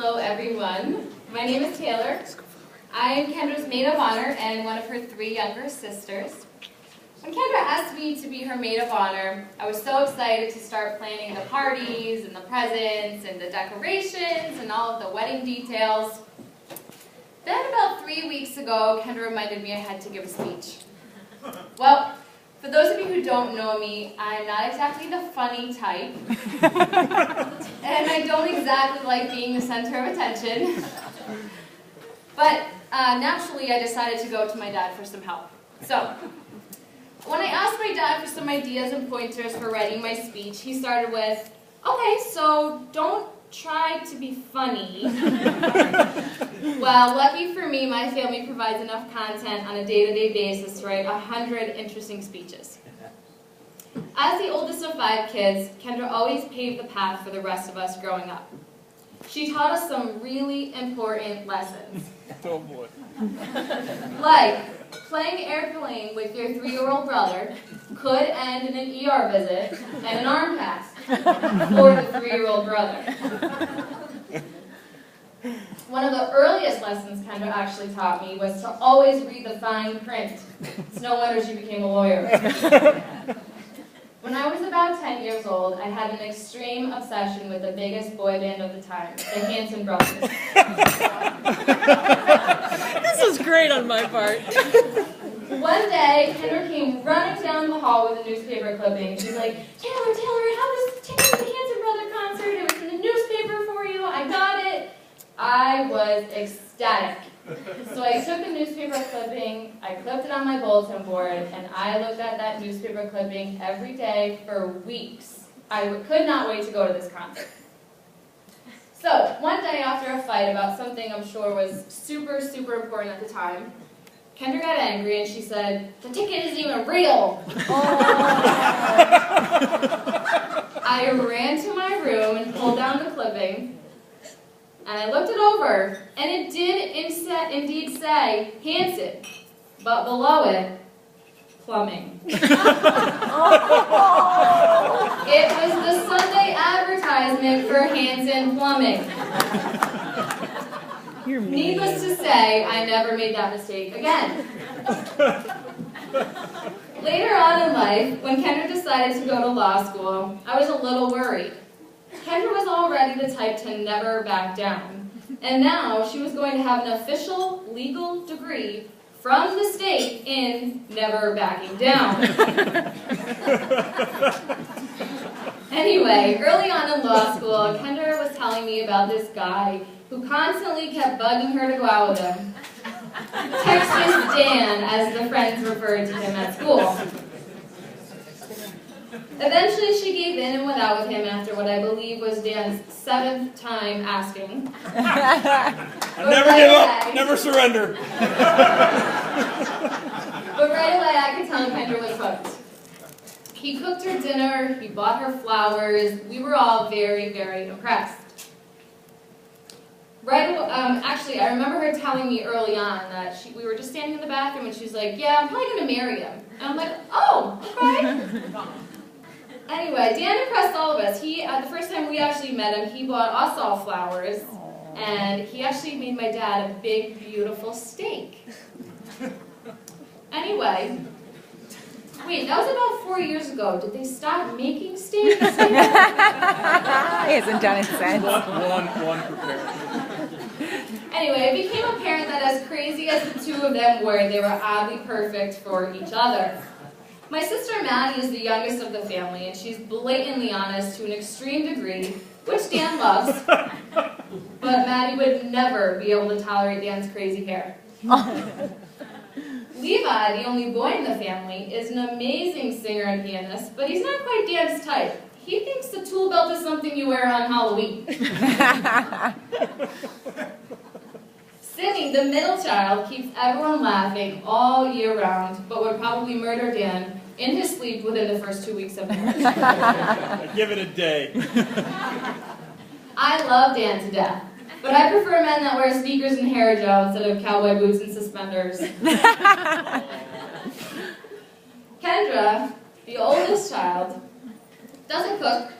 Hello everyone, my name is Taylor. I am Kendra's maid of honor and one of her 3 younger sisters. When Kendra asked me to be her maid of honor, I was so excited to start planning the parties and the presents and the decorations and all of the wedding details. Then about 3 weeks ago, Kendra reminded me I had to give a speech. Well, for those of you who don't know me, I'm not exactly the funny type, and I don't exactly like being the center of attention, but naturally I decided to go to my dad for some help. So, when I asked my dad for some ideas and pointers for writing my speech, he started with, okay, so don't try to be funny. Well, lucky for me, my family provides enough content on a day-to-day basis to write 100 interesting speeches. As the oldest of 5 kids, Kendra always paved the path for the rest of us growing up. She taught us some really important lessons. Oh boy. Like, playing airplane with your 3-year-old brother could end in an ER visit and an arm cast for the 3-year-old brother. One of the earliest lessons Kendra actually taught me was to always read the fine print. It's no wonder she became a lawyer. When I was about 10 years old, I had an extreme obsession with the biggest boy band of the time, the Hanson Brothers. This was great on my part. One day, Kendra came running down the hall with a newspaper clipping. She's like, Taylor, I have this ticket to the Hanson Brother concert. It was in the newspaper for you. I got it. I was ecstatic. So I took a newspaper clipping, I clipped it on my bulletin board, and I looked at that newspaper clipping every day for weeks. I could not wait to go to this concert. So, one day after a fight about something I'm sure was super, super important at the time, Kendra got angry and she said, "The ticket isn't even real." I ran to my room and pulled down the clipping, and I looked it over, and it did indeed say Hanson, but below it, plumbing. It was the Sunday advertisement for Hanson Plumbing. Needless to say, I never made that mistake again. Later on in life, when Kendra decided to go to law school, I was a little worried. Kendra was already the type to never back down, and now she was going to have an official legal degree from the state in never backing down. Anyway, early on in law school, Kendra was telling me about this guy who constantly kept bugging her to go out with him. Texas Dan, as the friends referred to him at school. Eventually, she gave in and went out with him after what I believe was Dan's 7th time asking. I never give up, never surrender. But right away, I could tell Kendra was hooked. He cooked her dinner, he bought her flowers. We were all very, very impressed. Actually, I remember her telling me early on that we were just standing in the bathroom and she was like, "Yeah, I'm probably going to marry him." And I'm like, "Oh, okay." Anyway, Dan impressed all of us. The first time we actually met him, he bought us all flowers, and he actually made my dad a big, beautiful steak. Anyway, wait, that was about 4 years ago. Did they stop making steaks? He hasn't done it since. One prepared. Anyway, it became apparent that as crazy as the two of them were, they were oddly perfect for each other. My sister Maddie is the youngest of the family, and she's blatantly honest to an extreme degree, which Dan loves, but Maddie would never be able to tolerate Dan's crazy hair. Levi, the only boy in the family, is an amazing singer and pianist, but he's not quite Dan's type. He thinks the tool belt is something you wear on Halloween. Sydney, the middle child, keeps everyone laughing all year round, but would probably murder Dan in his sleep within the first 2 weeks of marriage. Give it a day. I love Dan to death, but I prefer men that wear sneakers and hair gel instead of cowboy boots and suspenders. Kendra, the oldest child, doesn't cook,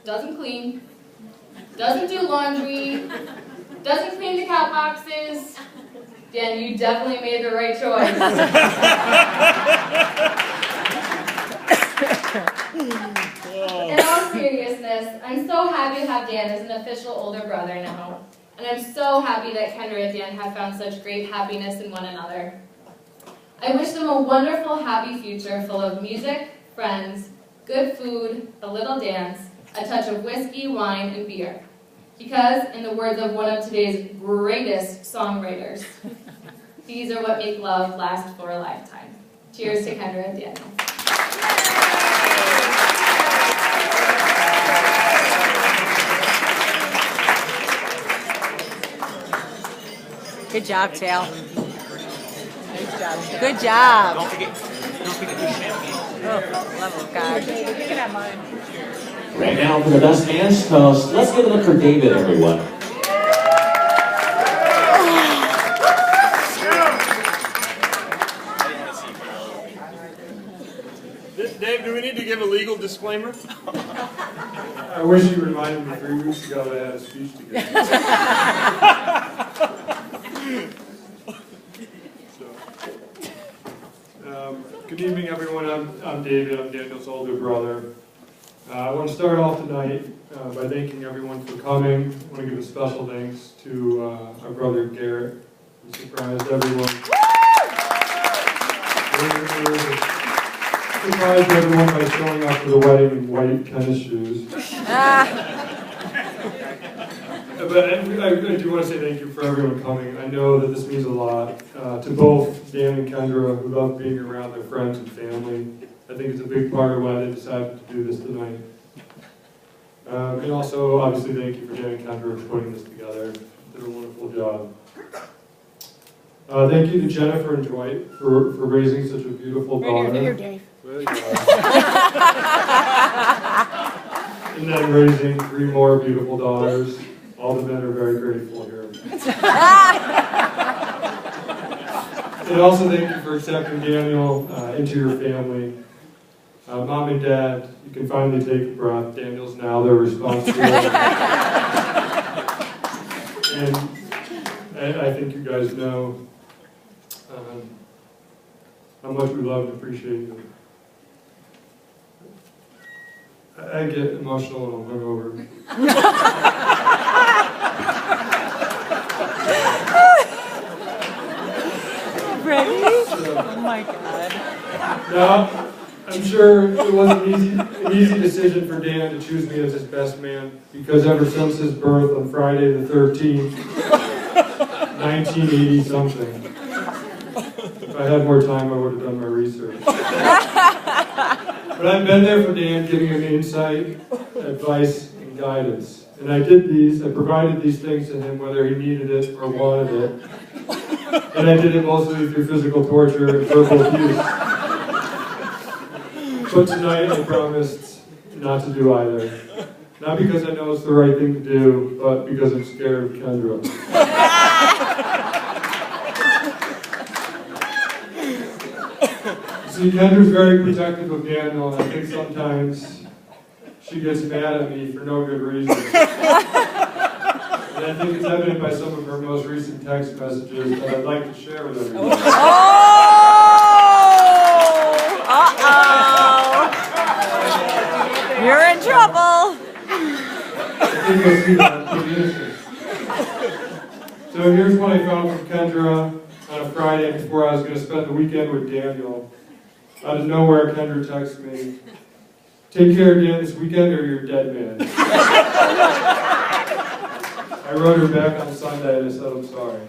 doesn't clean, doesn't do laundry, doesn't clean the cat boxes, Dan, you definitely made the right choice. In all seriousness, I'm so happy to have Dan as an official older brother now. And I'm so happy that Kendra and Dan have found such great happiness in one another. I wish them a wonderful, happy future full of music, friends, good food, a little dance, a touch of whiskey, wine, and beer. Because, in the words of one of today's greatest songwriters, these are what make love last for a lifetime. Cheers to Kendra and Daniel. Good job, Tail. Nice job. Good job. Don't forget the champagne. Oh, love of God. You can have mine. Right now for the best dance toast, let's give it up for David, everyone. Dave, do we need to give a legal disclaimer? I wish you reminded me 3 weeks ago that I had a speech to give. Good evening, everyone. I'm David. I'm Daniel's older brother. I want to start off tonight by thanking everyone for coming. I want to give a special thanks to our brother Garrett, who surprised everyone. Surprised everyone by showing up to the wedding in white tennis shoes. But I do want to say thank you for everyone coming. I know that this means a lot to both Dan and Kendra, who love being around their friends and family. I think it's a big part of why they decided to do this tonight. And also, obviously, thank you for Dan and Kendra for putting this together. Did a wonderful job. Thank you to Jennifer and Dwight for raising such a beautiful daughter. Here, Dave. There you go. And then raising 3 more beautiful daughters. All the men are very grateful here. And also thank you for accepting Daniel into your family. Mom and Dad, you can finally take a breath. Daniel's now their responsibility. And I think you guys know how much we love and appreciate you. I get emotional when I'm hungover. Ready? Oh my God. Now, I'm sure it wasn't an easy decision for Dan to choose me as his best man, because ever since his birth on Friday the 13th, 1980 something, if I had more time, I would have done my research. But I've been there for Dan, giving him insight, advice, and guidance. And I provided these things to him whether he needed it or wanted it. And I did it mostly through physical torture and verbal abuse. But tonight I promised not to do either. Not because I know it's the right thing to do, but because I'm scared of Kendra. See, Kendra's very protective of Daniel, and I think sometimes she gets mad at me for no good reason. And I think it's evident by some of her most recent text messages that I'd like to share with everyone. Uh-oh. You're in trouble. I think you'll see that pretty innocent. So here's what I found from Kendra on a Friday before I was going to spend the weekend with Daniel. Out of nowhere, Kendra texts me, "Take care of Dan this weekend or you're a dead man." I wrote her back on Sunday and I said, "I'm sorry."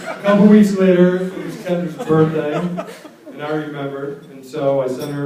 A couple weeks later, it was Kendra's birthday, and I remembered, and so I sent her